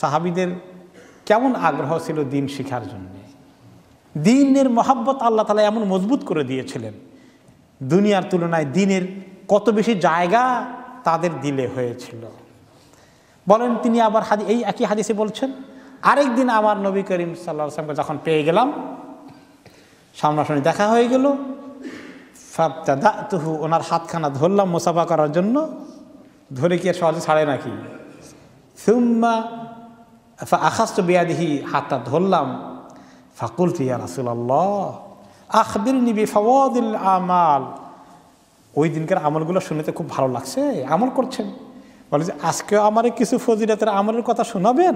সাহাবীদের কেমন আগ্রহ ছিল দিন শিখার জন্য। দ্বীনের মহাব্বত আল্লাহ তাআলা এমন মজবুত করে দিয়েছিলেন, দুনিয়ার তুলনায় দ্বীনের কত বেশি জায়গা তাদের দিলে হয়েছিল। বলেন তিনি আবার এই একই হাদিসে বলছেন, আরেকদিন আমার নবী করিম সাল্লাল্লাহু আলাইহি ওয়াসাল্লামকে যখন পেয়ে গেলাম, সামনাসামনি দেখা হয়ে গেল, ফাবতাদাতুহু, ওনার হাতখানা ধরলাম মুসাফা করার জন্য। ধরে কি আর সহজে ছাড়ে নাকি? সুম্মা ফাআখাযতু বিয়াদিহি, হাতটা ধরলাম। ফাকুলতু ইয়া রাসূলুল্লাহ আখবিরনি বিফাওয়াদিল আমাল। ওই দিনকার আমলগুলো শুনতে খুব ভালো লাগছে, আমল করছেন। বলে যে আজকে আমারে কিছু ফজিলতের আমলের কথা শোনাবেন।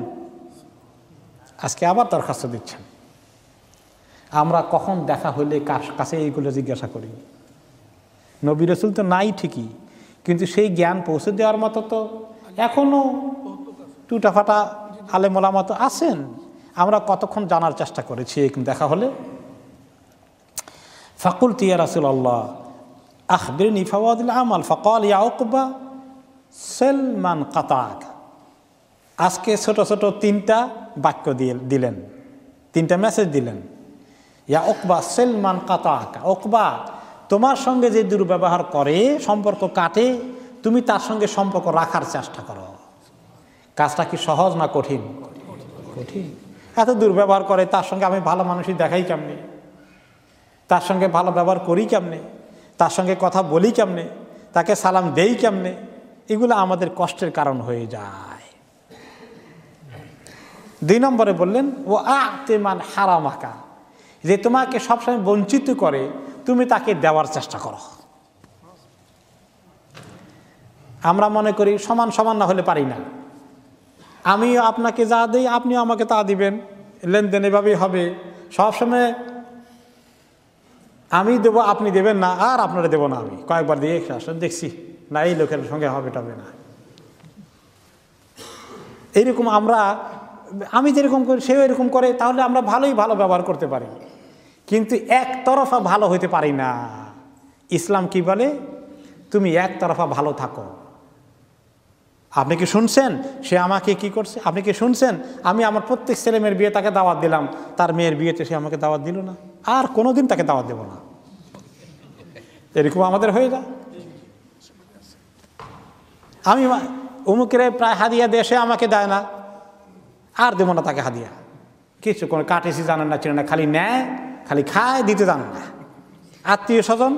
আজকে আবার দরখাস্ত দিচ্ছেন। আমরা কখন দেখা হইলে কার কাছে এইগুলো জিজ্ঞাসা করি? নবী রাসূল তো নাই ঠিকই, কিন্তু সেই জ্ঞান পৌঁছে দেওয়ার মতো তো এখনও টুটাফাটা আলেম ওলামা তো আছেন। আমরা কতক্ষণ জানার চেষ্টা করেছি দেখা হলে। ফাকুলতু ইয়া রাসূলুল্লাহ আখবিরনি ফাওয়াদিল আমাল। ফাকাল ইয়া উকবা সালমান কাতাক। আজকে ছোট ছোট 3টা বাক্য দিলেন, 3টা মেসেজ দিলেন। ইয়া উকবা সালমান কাতাক, উকবা তোমার সঙ্গে যে দুর্ব্যবহার করে, সম্পর্ক কাটে, তুমি তার সঙ্গে সম্পর্ক রাখার চেষ্টা করো। কাজটা কি সহজ না কঠিন? কঠিন। এত দুর্ব্যবহার করে, তার সঙ্গে আমি ভালো মানুষই দেখাই কেমনে, তার সঙ্গে ভালো ব্যবহার করি কেমনে, তার সঙ্গে কথা বলি কেমনে, তাকে সালাম দেই কেমনে, এগুলো আমাদের কষ্টের কারণ হয়ে যায়। 2 নম্বরে বললেন ও আতেমান হারামাকা, যে তোমাকে সবসময় বঞ্চিত করে তুমি তাকে দেওয়ার চেষ্টা করো। আমরা মনে করি সমান সমান না হলে পারি না, আমিও আপনাকে যা দিই আপনিও আমাকে তা দিবেন, লেনদেন এভাবেই হবে। সবসময় আমি দেবো আপনি দেবেন না, আর আপনারা দেবো না আমি। কয়েকবার দিয়ে আসলে দেখছি না, এই লোকের সঙ্গে হবে টবে না। এইরকম আমি যেরকম করি সেও এরকম করে, তাহলে আমরা ভালো ব্যবহার করতে পারি, কিন্তু একতরফা ভালো হইতে পারি না। ইসলাম কি বলে? তুমি একতরফা ভালো থাকো। আপনি কি শুনছেন সে আমাকে কি করছে? আপনি কি শুনছেন আমি আমার প্রত্যেক ছেলে মেয়ের বিয়ে তাকে দাওয়াত দিলাম, তার মেয়ের বিয়েতে সে আমাকে দাওয়াত দিল না, আর কোনোদিন তাকে দাওয়াত দেব না। এরকম আমাদের হয়ে যায়। আমি অমুকের প্রায় হাদিয়া দিয়ে, সে আমাকে দেয় না, আর দেবো না তাকে হাদিয়া। কিছু কোনো কাটেছি জানেন না, চিনে না, খালি নেয়, খালি খায়, দিতে জানেন না। আত্মীয় স্বজন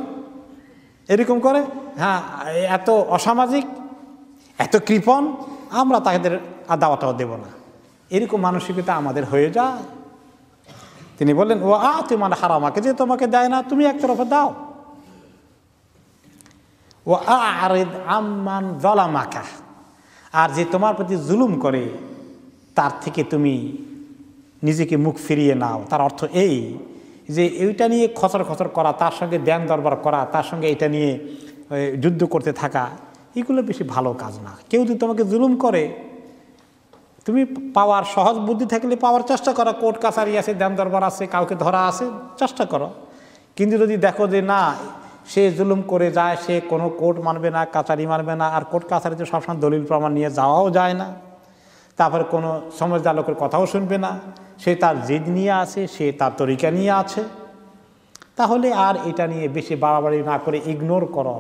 এরকম করে, হ্যাঁ, এত অসামাজিক, এত কৃপণ, আমরা তাদের আর দাওয়াটাও দেব না। এরকম মানসিকতা আমাদের হয়ে যায়। তিনি বললেন ও আতেমান হারামাকে, যে তোমাকে দেয় না তুমি একতরফা দাও। ও আরিদ আম্মান যালামাকা, আর যে তোমার প্রতি জুলুম করে তার থেকে তুমি নিজেকে মুখ ফিরিয়ে নাও। তার অর্থ এই যে এইটা নিয়ে খচর খচর করা, তার সঙ্গে দেন দরবার করা, তার সঙ্গে এটা নিয়ে যুদ্ধ করতে থাকা, এগুলো বেশি ভালো কাজ না। কেউ যদি তোমাকে জুলুম করে, তুমি পাওয়ার সহজ বুদ্ধি থাকলে পাওয়ার চেষ্টা করো, কোর্ট কাছারি আছে, দেন দরবার আছে, কাউকে ধরা আছে, চেষ্টা করো। কিন্তু যদি দেখো যে না, সে জুলুম করে যায়, সে কোনো কোর্ট মানবে না, কাছারি মানবে না, আর কোর্ট কাছারিতে সবসময় দলিল প্রমাণ নিয়ে যাওয়াও যায় না, তারপরে কোনো সমঝদার লোকের কথাও শুনবে না, সে তার জিদ নিয়ে আছে, সে তার তরিকা নিয়ে আছে, তাহলে আর এটা নিয়ে বেশি বাড়াবাড়ি না করে ইগনোর করো,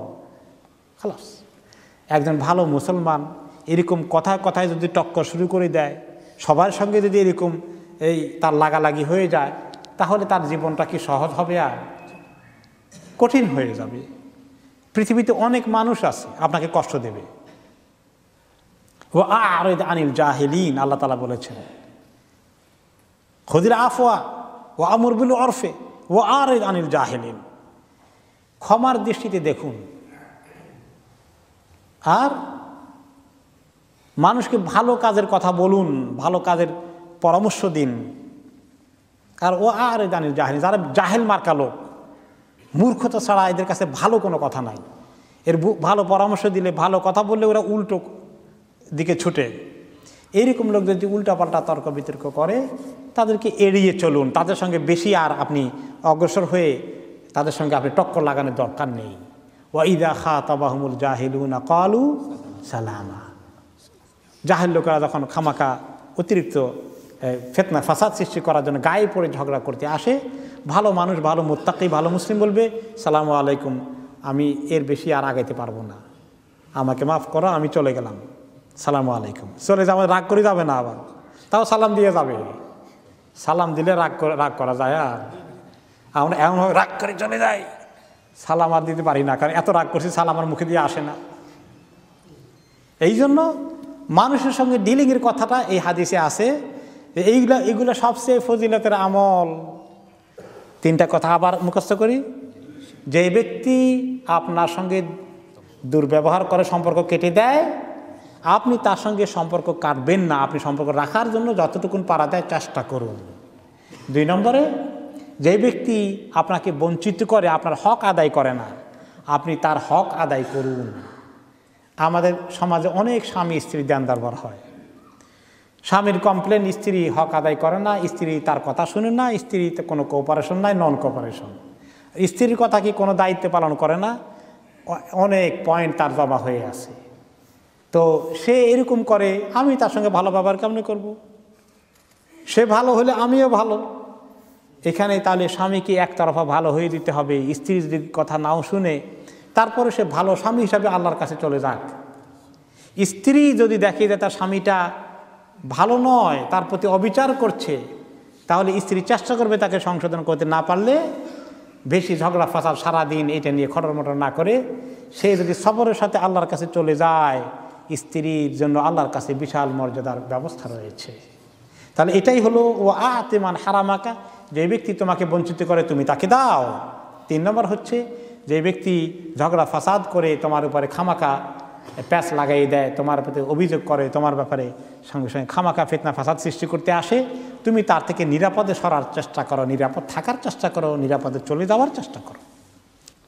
খালাস। একজন ভালো মুসলমান এরকম কথায় কথায় যদি টক্কর শুরু করে দেয়, সবার সঙ্গে যদি এরকম তার লাগালাগি হয়ে যায়, তাহলে তার জীবনটা কি সহজ হবে? আর কঠিন হয়ে যাবে। পৃথিবীতে অনেক মানুষ আছে আপনাকে কষ্ট দেবে। ও আরিদ আনিল জাহিলিন, আল্লাহ তাআলা বলেছেন খুযিল আফওয়া ও আমর বিল উরফি ও আরিদ আনিল জাহিলিন। ক্ষমার দৃষ্টিতে দেখুন, আর মানুষকে ভালো কাজের কথা বলুন, ভালো কাজের পরামর্শ দিন। আর ও আরিদ আনিল জাহিলিন, যারা জাহেল মার্কা লোক, মূর্খতা ছাড়া এদের কাছে ভালো কোনো কথা নাই। ভালো পরামর্শ দিলে, ভালো কথা বললে ওরা উল্টো দিকে ছুটে। এইরকম লোকদের যে উল্টাপাল্টা তর্ক বিতর্ক করে, তাদেরকে এড়িয়ে চলুন। তাদের সঙ্গে বেশি আর আপনি অগ্রসর হয়ে তাদের সঙ্গে আপনি টক্কর লাগানোর দরকার নেই। ওয়া ইযা খাতাবাহুমুল জাহিলুনা ক্বালু সালামা। জাহেল লোকেরা যখন খামাকা অতিরিক্ত ফিতনা ফাসাদ সৃষ্টি করার জন্য গায়ে পড়ে ঝগড়া করতে আসে, ভালো মানুষ, ভালো মুত্তাকি, ভালো মুসলিম বলবে সালামু আলাইকুম, আমি এর বেশি আর আগাইতে পারবো না, আমাকে মাফ করো, আমি চলে গেলাম, সালামু আলাইকুম। চলে যাবে, রাগ করে যাবে না, আবার তাও সালাম দিয়ে যাবে। সালাম দিলে রাগ করা যায়? আর আমরা এমনভাবে রাগ করে চলে যাই, সালাম আর দিতে পারি না, কারণ এত রাগ করছি সালাম আমার মুখে দিয়ে আসে না। এই জন্য মানুষের সঙ্গে ডিলিংয়ের কথাটা এই হাদিসে আছে। এইগুলো সবচেয়ে ফজিলতের আমল। 3টা কথা আবার মুখস্থ করি। যে ব্যক্তি আপনার সঙ্গে দুর্ব্যবহার করে, সম্পর্ক কেটে দেয়, আপনি তার সঙ্গে সম্পর্ক কাটবেন না, আপনি সম্পর্ক রাখার জন্য যতটুকুন পারা যায় চেষ্টা করুন। 2 নম্বরে, যে ব্যক্তি আপনাকে বঞ্চিত করে, আপনার হক আদায় করে না, আপনি তার হক আদায় করুন। আমাদের সমাজে অনেক স্বামী স্ত্রী দেনদারবার হয়। স্বামীর কমপ্লেন, স্ত্রী হক আদায় করে না, স্ত্রী তার কথা শুনে না, স্ত্রীতে কোনো কোঅপারেশন নাই, নন কোঅপারেশন। স্ত্রীর কথা কি কোনো দায়িত্ব পালন করে না, অনেক পয়েন্ট তার জমা হয়ে আছে। তো সে এরকম করে, আমি তার সঙ্গে ভালো ব্যবহার কেমন করব? সে ভালো হলে আমিও ভালো। এখানে তাহলে স্বামীকে একতরফা ভালো হয়ে দিতে হবে। স্ত্রী যদি কথা নাও শুনে, তারপরে সে ভালো স্বামী হিসাবে আল্লাহর কাছে চলে যাক। স্ত্রী যদি দেখে যে তার স্বামীটা ভালো নয়, তার প্রতি অবিচার করছে, তাহলে স্ত্রী চেষ্টা করবে তাকে সংশোধন করতে। না পারলে বেশি ঝগড়া ফাসাদ সারাদিন এটা নিয়ে খটরমটর না করে সে যদি সবরের সাথে আল্লাহর কাছে চলে যায়, স্ত্রীর জন্য আল্লাহর কাছে বিশাল মর্যাদার ব্যবস্থা রয়েছে। তাহলে এটাই হলো ও আতেমান হারামাকা, যে ব্যক্তি তোমাকে বঞ্চিত করে তুমি তাকে দাও। 3 নম্বর হচ্ছে, যে ব্যক্তি ঝগড়া ফাসাদ করে তোমার উপরে খামাকা প্যাচ লাগাই দেয়, তোমার প্রতি অভিযোগ করে, তোমার ব্যাপারে সঙ্গে সঙ্গে খামাকা ফিতনা ফাসাদ সৃষ্টি করতে আসে, তুমি তার থেকে নিরাপদে সরার চেষ্টা করো, নিরাপদ থাকার চেষ্টা করো, নিরাপদে চলে যাওয়ার চেষ্টা করো।